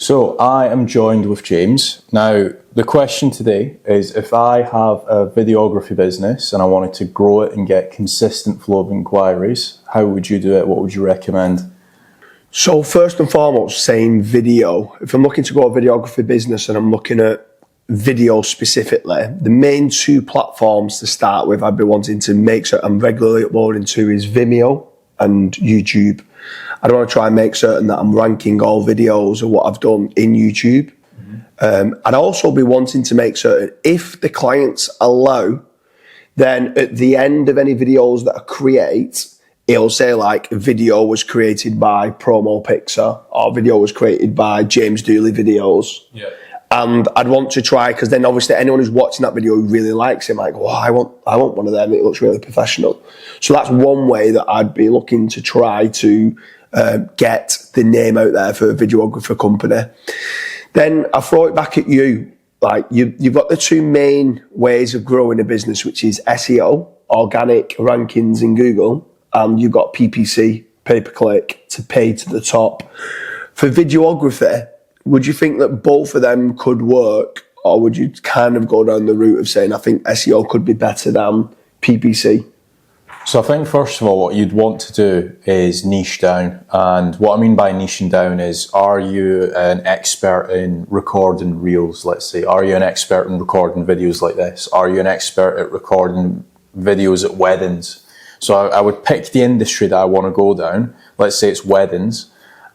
So I am joined with James. Now, the question today is if I have a videography business and I wanted to grow it and get consistent flow of inquiries, how would you do it? What would you recommend? So first and foremost, saying video. If I'm looking to grow a videography business and I'm looking at video specifically, the main two platforms to start with I'd be wanting to make sure I'm regularly uploading to is Vimeo and YouTube. I don't want to try and make certain that I'm ranking all videos of what I've done in YouTube. I'd also be wanting to make certain if the clients allow, then at the end of any videos that I create, it'll say like video was created by PromoSEO or video was created by James Dooley Videos. Yeah. And I'd want to try, because then obviously anyone who's watching that video who really likes it, like, I want one of them. It looks really professional. So that's one way that I'd be looking to try to get the name out there for a videographer company. Then I throw it back at you. Like you've got the two main ways of growing a business, which is SEO, organic rankings in Google, and you've got PPC, pay-per-click, to pay to the top. For videography, would you think that both of them could work, or would you kind of go down the route of saying, I think SEO could be better than PPC? So I think first of all, what you'd want to do is niche down. And what I mean by niching down is, are you an expert in recording reels, let's say? Are you an expert in recording videos like this? Are you an expert at recording videos at weddings? So I would pick the industry that I want to go down. Let's say it's weddings.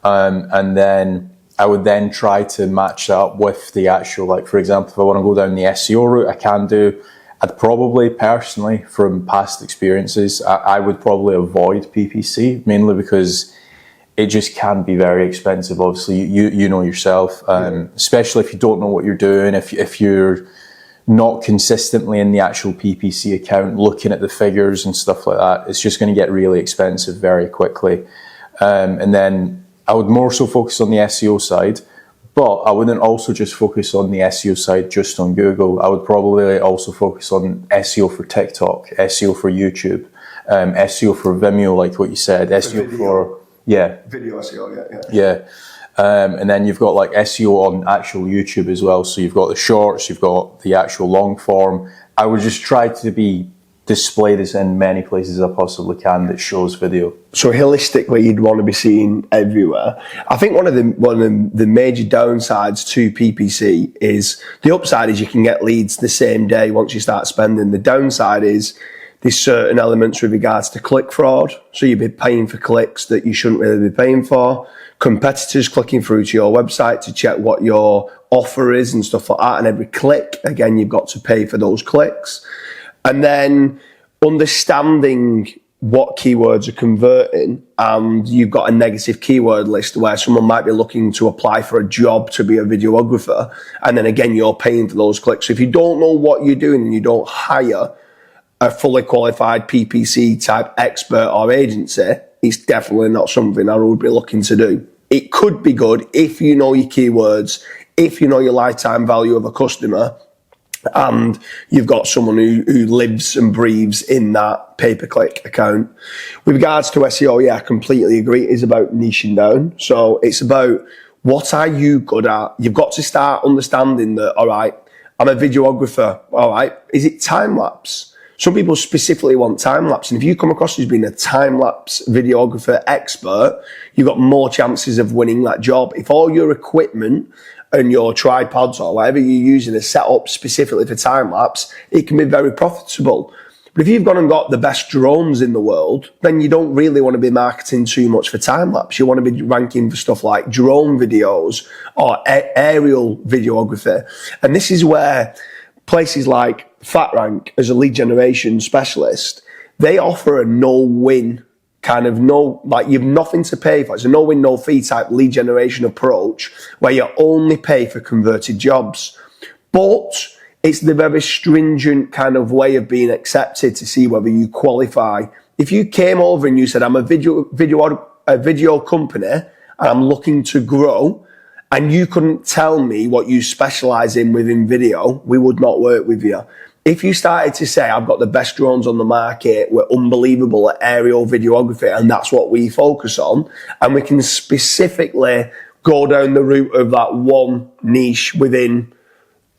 And then I would then try to match that up with the actual, like, for example, if I want to go down the SEO route, I can do. I'd probably, personally, from past experiences, I would probably avoid PPC, mainly because it just can be very expensive. Obviously, you know yourself, especially if you don't know what you're doing, if you're not consistently in the actual PPC account, looking at the figures and stuff like that, it's just going to get really expensive very quickly. And then I would more so focus on the SEO side, but I wouldn't also just focus on the SEO side just on Google. I would probably also focus on SEO for TikTok, SEO for YouTube, SEO for Vimeo, like what you said, SEO for Video SEO, yeah. And then you've got like SEO on actual YouTube as well. So you've got the shorts, you've got the actual long form. I would just try to display this in many places I possibly can that shows video. So holistically, you'd want to be seen everywhere. I think one of the major downsides to PPC is, the upside is you can get leads the same day once you start spending. The downside is there's certain elements with regards to click fraud. So you'd be paying for clicks that you shouldn't really be paying for. Competitors clicking through to your website to check what your offer is and stuff like that. And every click, again, you've got to pay for those clicks. And then understanding what keywords are converting, and you've got a negative keyword list where someone might be looking to apply for a job to be a videographer, and then again you're paying for those clicks. So if you don't know what you're doing and you don't hire a fully qualified PPC type expert or agency, it's definitely not something I would be looking to do. It could be good if you know your keywords, if you know your lifetime value of a customer, and you've got someone who lives and breathes in that pay-per-click account. With regards to SEO, yeah, I completely agree. It is about niching down. So it's about, what are you good at? You've got to start understanding that, all right, I'm a videographer. All right, is it time-lapse? Some people specifically want time-lapse. And if you come across as being a time-lapse videographer expert, you've got more chances of winning that job. If all your equipment and your tripods or whatever you're using is set up specifically for time-lapse, it can be very profitable. But if you've gone and got the best drones in the world, then you don't really want to be marketing too much for time-lapse. You want to be ranking for stuff like drone videos or aerial videography. And this is where places like FatRank, as a lead generation specialist, they offer a no-win you've nothing to pay for. It's a no-win, no-fee type lead generation approach where you only pay for converted jobs. But it's the very stringent kind of way of being accepted to see whether you qualify. If you came over and you said, I'm a video company and I'm looking to grow, and you couldn't tell me what you specialize in within video, we would not work with you. If you started to say, I've got the best drones on the market, we're unbelievable at aerial videography, and that's what we focus on, and we can specifically go down the route of that one niche within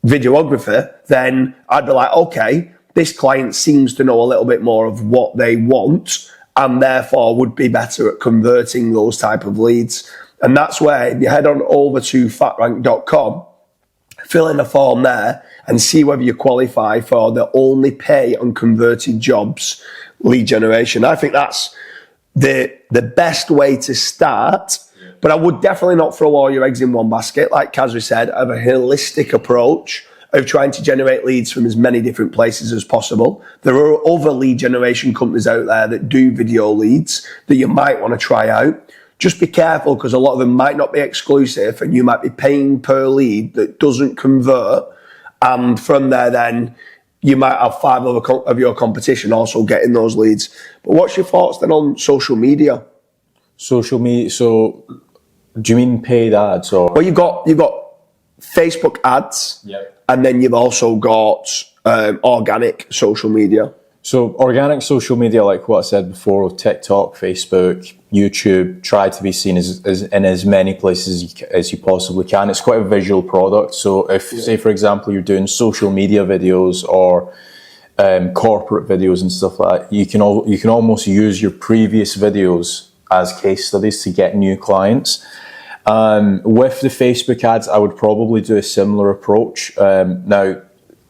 videography, then I'd be like, okay, this client seems to know a little bit more of what they want and therefore would be better at converting those type of leads. And that's where if you head on over to fatrank.com, fill in a form there and see whether you qualify for the only pay on converted jobs lead generation. I think that's the best way to start, but I would definitely not throw all your eggs in one basket. Like Kazri said, have a holistic approach of trying to generate leads from as many different places as possible. There are other lead generation companies out there that do video leads that you might want to try out. Just be careful because a lot of them might not be exclusive and you might be paying per lead that doesn't convert. And from there, then you might have 5 of your competition also getting those leads. But what's your thoughts then on social media? Social media, so do you mean paid ads or? Well, you've got Facebook ads, and then you've also got organic social media. So organic social media, like what I said before, TikTok, Facebook, YouTube, try to be seen as in as many places as you possibly can. It's quite a visual product. So if, say, for example, you're doing social media videos or corporate videos and stuff like that, you can almost use your previous videos as case studies to get new clients. With the Facebook ads, I would probably do a similar approach. Now,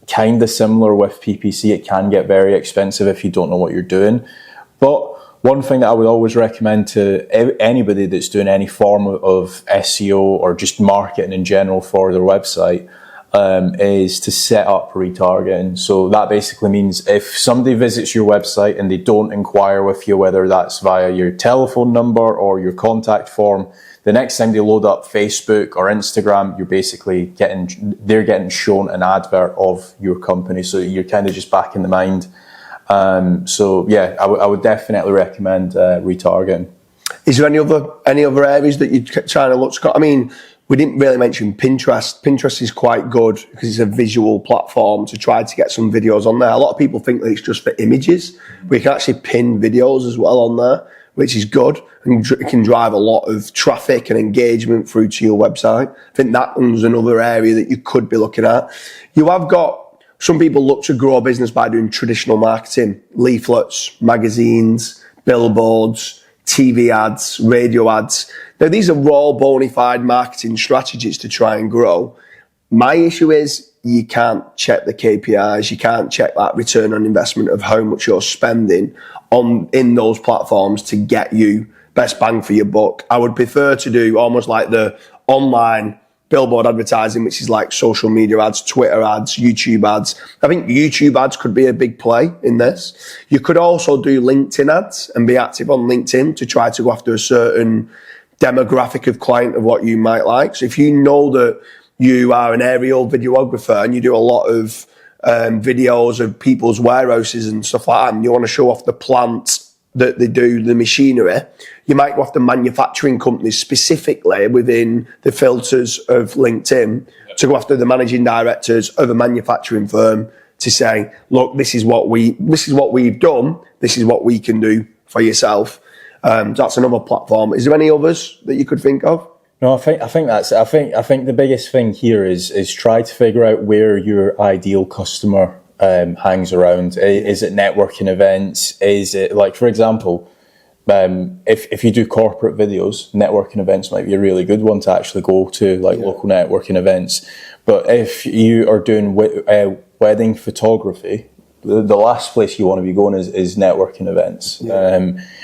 kind of similar with PPC, it can get very expensive if you don't know what you're doing. But one thing that I would always recommend to anybody that's doing any form of SEO or just marketing in general for their website is to set up retargeting. So that basically means if somebody visits your website and they don't inquire with you, whether that's via your telephone number or your contact form, the next time they load up Facebook or Instagram, you're basically they're getting shown an advert of your company. So you're kind of just back in the mind. So yeah, I would definitely recommend retargeting. Is there any other areas that you're trying to look to? I mean, we didn't really mention Pinterest. Pinterest is quite good because it's a visual platform to try to get some videos on there. A lot of people think that it's just for images. We can actually pin videos as well on there, which is good, and it can drive a lot of traffic and engagement through to your website. I think that one's another area that you could be looking at. You have got, some people look to grow a business by doing traditional marketing, leaflets, magazines, billboards, TV ads, radio ads. Now, these are raw, bona fide marketing strategies to try and grow. My issue is you can't check the KPIs, you can't check that return on investment of how much you're spending in those platforms to get you best bang for your buck. I would prefer to do almost like the online billboard advertising, which is like social media ads, Twitter ads, YouTube ads. I think YouTube ads could be a big play in this. You could also do LinkedIn ads and be active on LinkedIn to try to go after a certain demographic of client of what you might like. So if you know that you are an aerial videographer and you do a lot of videos of people's warehouses and stuff like that, and you want to show off the plant that they do, the machinery, you might go after manufacturing companies specifically within the filters of LinkedIn to go after the managing directors of a manufacturing firm to say, look, this is what we've done, this is what we can do for yourself. That's another platform. Is there any others that you could think of? No, I think the biggest thing here is try to figure out where your ideal customer hangs around. Is it networking events? Is it, like, for example, if you do corporate videos, networking events might be a really good one to actually go to, like local networking events. But if you are doing wedding photography, the last place you want to be going is networking events.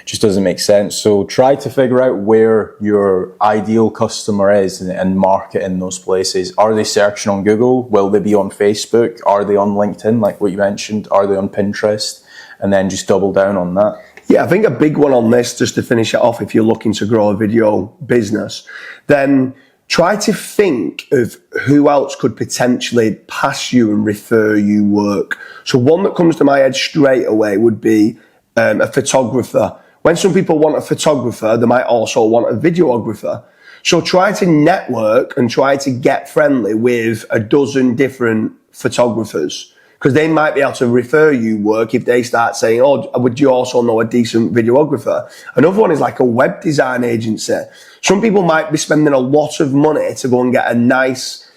Just doesn't make sense. So try to figure out where your ideal customer is and market in those places. Are they searching on Google? Will they be on Facebook? Are they on LinkedIn, like what you mentioned? Are they on Pinterest? And then just double down on that. Yeah, I think a big one on this, just to finish it off, if you're looking to grow a video business, then try to think of who else could potentially pass you and refer you work. So one that comes to my head straight away would be a photographer. When some people want a photographer, they might also want a videographer. So try to network and try to get friendly with a dozen different photographers. because they might be able to refer you work if they start saying, oh, would you also know a decent videographer? Another one is like a web design agency. Some people might be spending a lot of money to go and get a nice,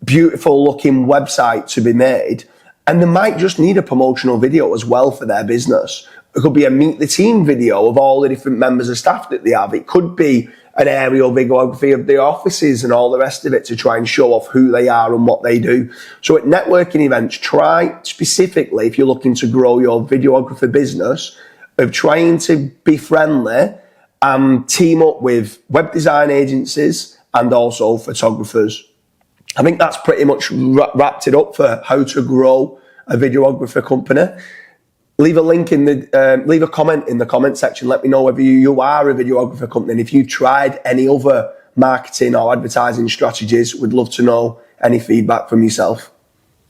beautiful looking website to be made, and they might just need a promotional video as well for their business. It could be a meet the team video of all the different members of staff that they have. It could be an aerial videography of the offices and all the rest of it to try and show off who they are and what they do. So at networking events, try specifically, if you're looking to grow your videographer business, of trying to be friendly and team up with web design agencies and also photographers. I think that's pretty much wrapped it up for how to grow a videographer company. Leave a link in the, leave a comment in the comment section. Let me know whether you are a videographer company and if you've tried any other marketing or advertising strategies. We'd love to know any feedback from yourself.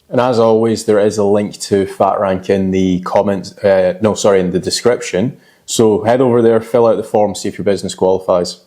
And as always, there is a link to FatRank in the comments, in the description. So head over there, fill out the form, see if your business qualifies.